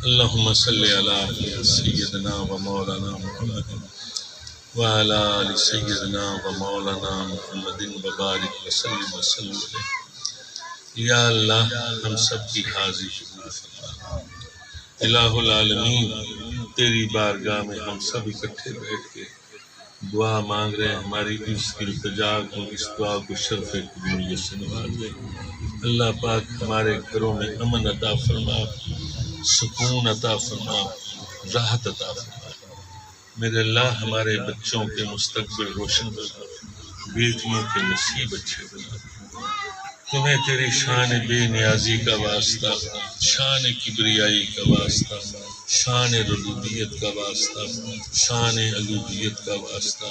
اللهم صل على سيدنا ومولانا محمد وعلى آل سيدنا ومولانا محمد وبارک وسلم علیہ۔ یا اللہ ہم سب کی حاضری قبول فرما۔ الہ العالمین تیری بارگاہ میں ہم سب اکٹھے بیٹھ کے دعا مانگ رہے ہیں، ہماری اس التجا کو، اس دعا کو شرف قبولیت سے نواز دے۔ اللہ پاک ہمارے گھروں میں امن عطا فرما، سکون عطا فرما، راحت عطا فرما۔ میرے اللہ ہمارے بچوں کے مستقبل روشن بنا، بیٹیوں کے نصیب اچھے بنا۔ تمہیں تیری شان بے نیازی کا واسطہ، شان کبریائی کا واسطہ، شان ربوبیت کا واسطہ، شان الوہیت کا واسطہ،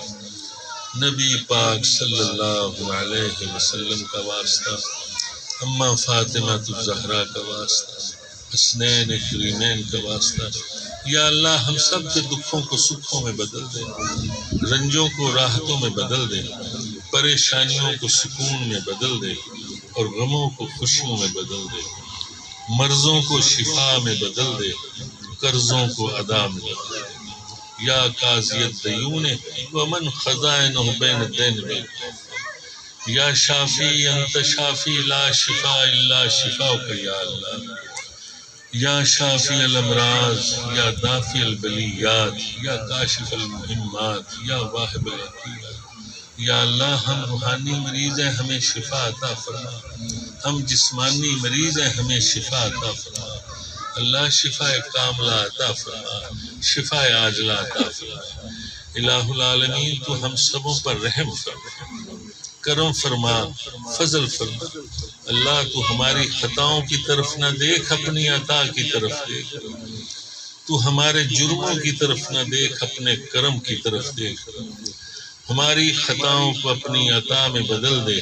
نبی پاک صلی اللہ علیہ وسلم کا واسطہ، اماں فاطمہ الزہرا کا واسطہ، حسنین کریمین کا واسطہ۔ یا اللہ ہم سب کے دکھوں کو سکھوں میں بدل دے، رنجوں کو راحتوں میں بدل دے، پریشانیوں کو سکون میں بدل دے اور غموں کو خوشیوں میں بدل دے، مرضوں کو شفا میں بدل دے، قرضوں کو ادا میں بدل دے۔ یا قاضی الدیون ومن خزائنہ بین الدین میں، یا شافی انت شافی لا شفاء الا شفاءک یا اللہ، یا شافی الامراض، یا دافع البلیات، یا کاشف المہمات، یا واہب العطیات۔ یا اللہ ہم روحانی مریض ہیں، ہمیں شفا عطا فرما، ہم جسمانی مریض ہیں، ہمیں شفا عطا فرما۔ اللہ شفا کاملہ عطا فرما، شفا عاجلہ عطا فرما۔ الہ العالمین تو ہم سبوں پر رحم فرما، کرم فرما، فضل فرما۔ اللہ تو ہماری خطاؤں کی طرف نہ دیکھ، اپنی عطا کی طرف دیکھ۔ تو ہمارے جرموں کی طرف نہ دیکھ، اپنے کرم کی طرف دیکھ۔ ہماری خطاؤں کو اپنی عطا میں بدل دے،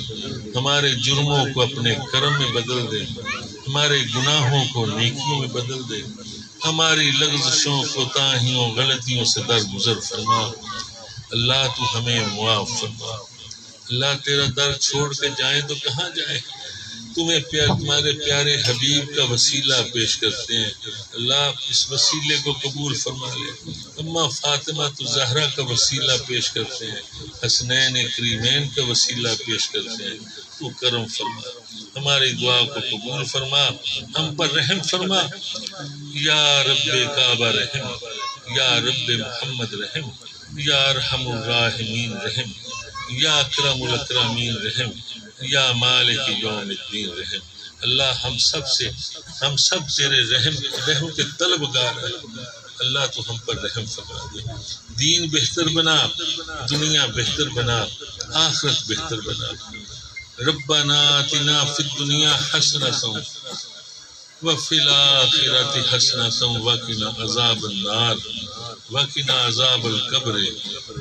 ہمارے جرموں کو اپنے کرم میں بدل دے، ہمارے گناہوں کو نیکیوں میں بدل دے، ہماری لغزشوں کوتاہیوں غلطیوں سے درگزر فرما۔ اللہ تو ہمیں معاف فرما۔ اللہ تیرا در چھوڑ کے جائیں تو کہاں جائیں، تمہیں تمہارے پیارے حبیب کا وسیلہ پیش کرتے ہیں۔ اللہ اس وسیلے کو قبول فرما لے۔ اماں فاطمہ الزہرا کا وسیلہ پیش کرتے ہیں، حسنین کریمین کا وسیلہ پیش کرتے ہیں۔ تو کرم فرما، ہماری دعا کو قبول فرما، ہم پر رحم فرما۔ یا رب کعبہ رحم، یا رب محمد رحم، یا ارحم الراحمین رحم، یا اکرم الاکرامین رحم، یا مالک یوم الدین رحم۔ اللہ ہم سب تیرے رحم کے طلبگار ہیں۔ اللہ تو ہم پر رحم فرما دے، دین بہتر بنا، دنیا بہتر بنا، آخرت بہتر بنا۔ ربنا آتنا فی الدنیا حسنۃ وفی الآخرۃ حسنۃ وقنا عذاب النار وقنا عذاب القبر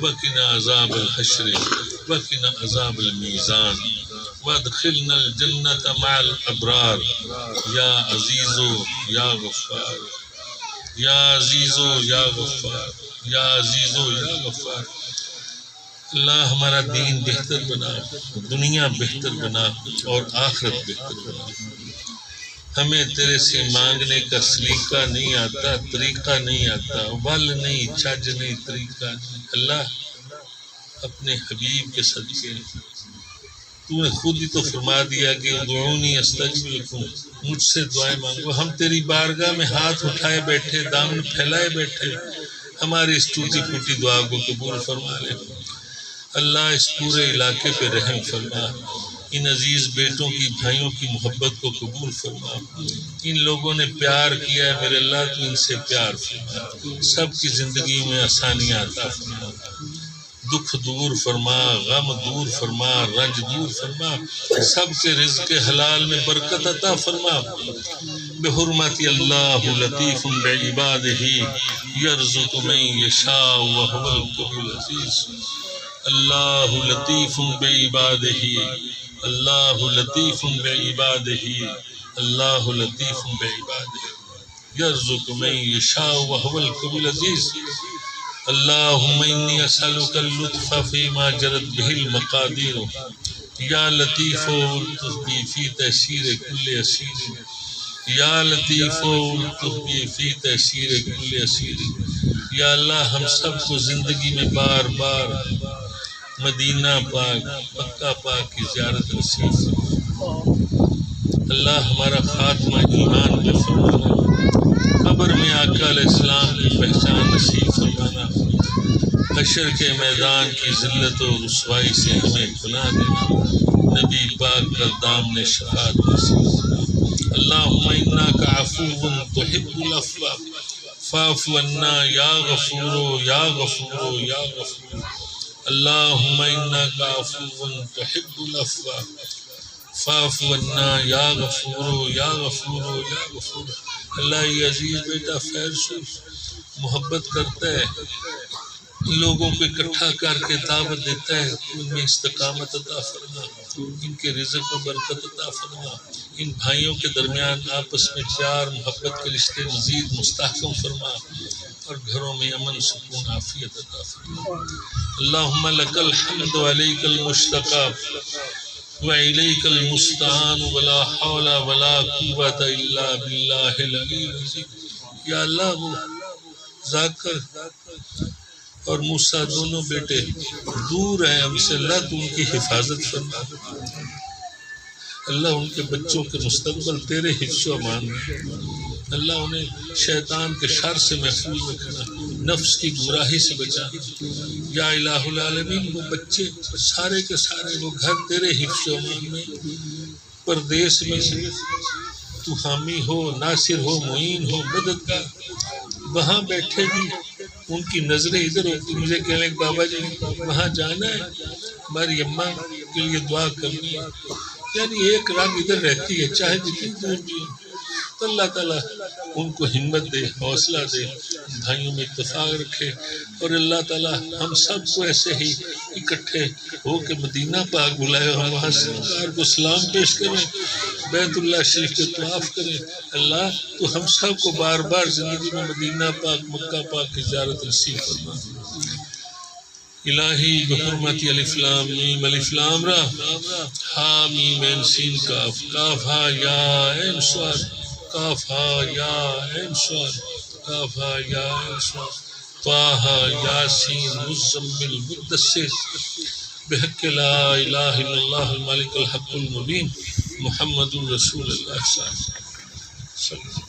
وقنا عذاب الحشر وقنا عذاب المیزان وادخلنا الجنة مع الابرار۔ یا عزیزو یا غفار، یا عزیزو یا غفار، یا عزیزو یا غفار۔ اللہ ہمارا دین بہتر بنا، دنیا بہتر بنا اور آخرت بہتر بنا۔ ہمیں تیرے سے مانگنے کا سلیقہ نہیں آتا، طریقہ نہیں آتا، ول نہیں، چھج نہیں، طریقہ نہیں۔ اللہ اپنے حبیب کے صدقے تو نے خود ہی تو فرما دیا کہ ادعونی استجب لکم، مجھ سے دعائیں مانگو۔ ہم تیری بارگاہ میں ہاتھ اٹھائے بیٹھے، دامن پھیلائے بیٹھے، ہماری اس ٹوٹی پھوٹی دعا کو قبول فرما لے۔ اللہ اس پورے علاقے پہ رحم فرما، ان عزیز بیٹوں کی، بھائیوں کی محبت کو قبول فرما۔ ان لوگوں نے پیار کیا ہے میرے اللہ، تو ان سے پیار فرما، سب کی زندگی میں آسانیاں عطا فرما، دکھ دور فرما، غم دور فرما، رنج دور فرما، سب کے رزق حلال میں برکت عطا فرما۔ بحرمت اللہ لطیف بعبادہ یرزق من یشاء وہو القوی العزیز۔ اللہ لطیف بعبادہ، اللہ لطیف بعبادہ، اللہ لطیف بعبادہ یرزق من یشاء وہو القوی العزیز۔ اللہم انی اسألک اللطف فیما جرت بہ المقادیر، یا لطیف الطف بی فی تیسیر کل اسیر، یا لطیف الطف فی تیسیر کل اسیر، یا اللہ ہم سب کو زندگی میں بار بار مدینہ پاک مکہ پاک کی زیارت نصیب فرما۔ اللہ ہمارا خاتمہ ایمان پہ فرمانا، قبر میں آقا علیہ السلام کی پہچان نصیب فرمانا، حشر کے میدان کی ذلت و رسوائی سے ہمیں گناہ دینا، نبی پاک کا دامن شفاعت نصیب فرما۔ اللہم انک عفو تحب العفو فاعف عنا یا غفور یا غفور یا غفور۔ اللہم انک عفو تحب العفو فاعف عنا یا غفور یا غفور یا غفور۔ اللہ یہ عزیز بیٹا فیض سے محبت کرتا ہے، لوگوں کو اکٹھا کر کے دعوت دیتا ہے، ان میں استقامت عطا فرما، ان کے رزق میں برکت عطا فرما، ان بھائیوں کے درمیان آپس میں پیار محبت کے رشتے مزید مستحکم فرما، اور گھروں میں امن سکون عافیت عطا فرما۔ اللہم لک الحمد وعلیک المشتقى وإلیک المستعان ولا حول ولا قوة الا باللہ العلی العظیم۔ یا اللہ وہ ذاکر اور موسیٰ دونوں بیٹے دور ہیں ہم سے، اللہ تو ان کی حفاظت فرما، اللہ ان کے بچوں کے مستقبل تیرے حفظ و امان میں، اللہ انہیں شیطان کے شر سے محفوظ رکھنا، نفس کی گمراہی سے بچانا۔ یا الہ العالمین وہ بچے سارے کے سارے وہ گھر تیرے حفظ و امان میں، پردیس میں تو حامی ہو، ناصر ہو، معین ہو، مددگار، وہاں بیٹھے بھی ان کی نظریں ادھر ہوتی، مجھے کہنے کہ بابا جی وہاں جانا ہے، ہماری اماں کے لیے دعا کرنی ہے، یعنی ایک رنگ ادھر رہتی ہے چاہے جتنی دور بھی ہو، تو اللہ تعالیٰ ان کو ہمت دے، حوصلہ دے، بھائیوں میں اتفاق رکھے، اور اللہ تعالیٰ ہم سب کو ایسے ہی اکٹھے ہو کے مدینہ پاک بلائے، ہم وہاں سرکار کو سلام پیش کریں، بیت اللہ شریف کے طواف کریں۔ اللہ تو ہم سب کو بار بار زندگی میں مدینہ پاک مکہ پاک کی زیارت نصیب فرما۔ الہی بحرمت الف لام میم الف لام را ہا میم عین سین کاف کاف ہا یا عین صاد کاف ہا یا عین صاد کاف ہا یا عین صاد طٰ یاسین مزمل مدثر بحق لا الہ الا اللہ الملک الحق المبین محمد رسول اللہ صلی اللہ علیہ وسلم۔